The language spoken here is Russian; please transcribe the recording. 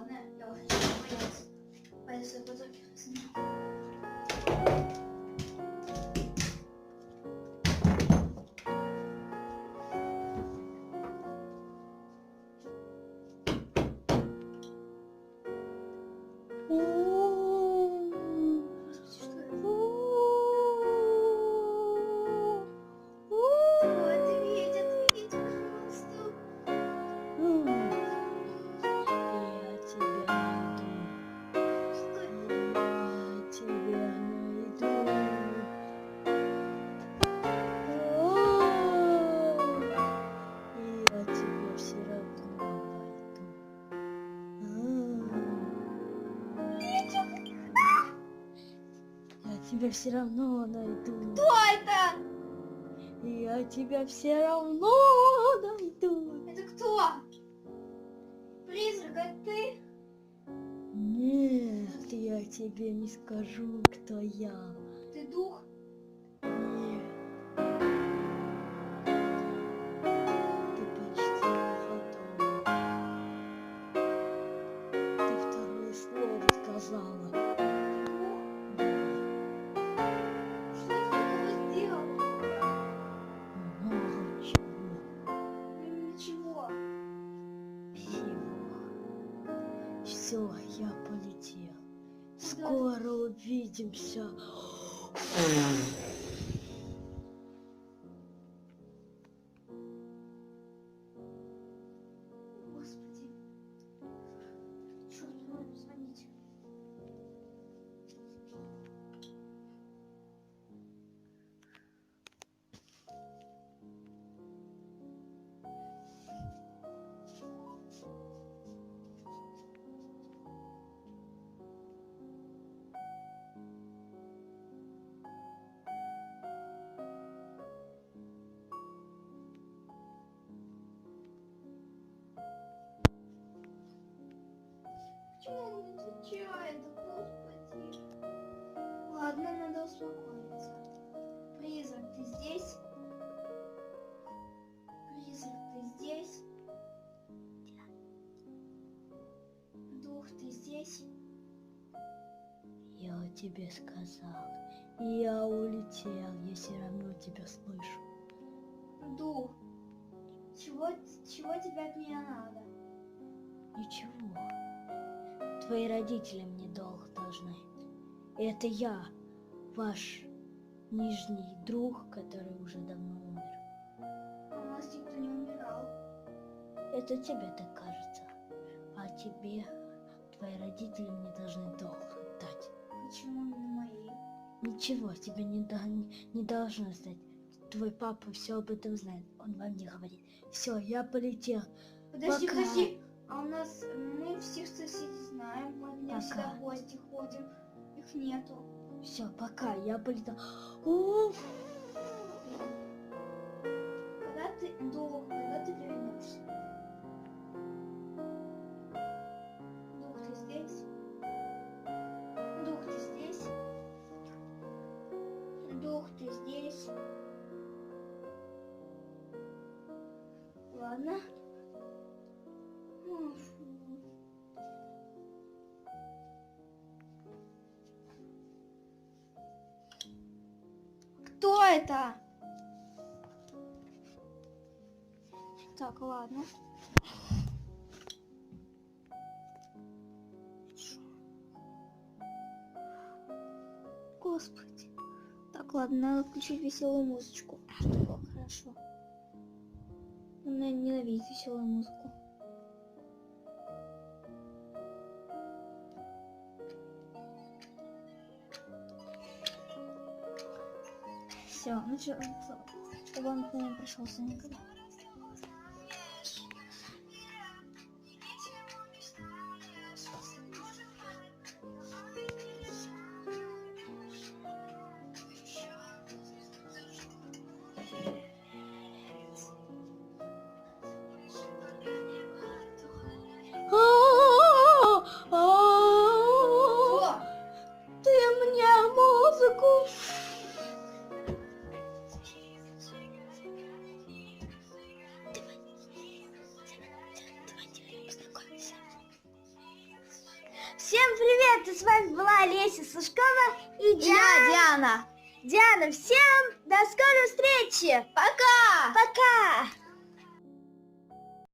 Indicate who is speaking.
Speaker 1: ладно, я уже боялась. Боялась, что потом
Speaker 2: тебя все равно найду.
Speaker 1: Кто это?
Speaker 2: Я тебя все равно найду.
Speaker 1: Это кто? Призрак, это ты?
Speaker 2: Нет, я тебе не скажу, кто я.
Speaker 1: Ты дух?
Speaker 2: Нет. Ты почти готова. Ты второе слово сказала.
Speaker 1: Что ты такого сделал?
Speaker 2: Много чего.
Speaker 1: Ничего.
Speaker 2: Все, я полетел. Скоро увидимся.
Speaker 1: Господи. Черт, надо звонить. Почему он не отвечает? Господи. Ладно, надо успокоиться. Призрак, ты здесь? Призрак, ты здесь? Дух, ты здесь?
Speaker 2: Я тебе сказал. Я улетел. Я все равно тебя слышу.
Speaker 1: Дух, чего тебе от меня надо?
Speaker 2: Ничего. Твои родители мне долг должны. Это я, ваш нижний друг, который уже давно умер.
Speaker 1: У нас никто не умирал.
Speaker 2: Это тебе так кажется. А тебе твои родители мне должны долг отдать.
Speaker 1: Почему именно мои?
Speaker 2: Ничего тебе не должно знать. Твой папа все об этом знает. Он вам не говорит. Все, я полетел.
Speaker 1: Подожди,
Speaker 2: Пока.
Speaker 1: подожди. А у нас, мы всех соседей знаем, мы к ним
Speaker 2: Пока.
Speaker 1: всегда в гости ходим. Их нету.
Speaker 2: Все, пока, я полетел. Уф.
Speaker 1: Когда ты, дух, когда ты вернешься? Дух, ты здесь? Дух, ты здесь? Дух, ты здесь? Ладно. Кто это? Так, ладно. Господи. Так, ладно, надо включить веселую музычку. О, хорошо. Она ненавидит веселую музыку. Все, ну что, чтобы он к нам пришелся никогда.
Speaker 2: Ты мне музыку. Всем привет! И с вами была Олеся Сушкова и
Speaker 1: Диана.
Speaker 2: Диана, всем до скорой встречи!
Speaker 1: Пока!
Speaker 2: Пока!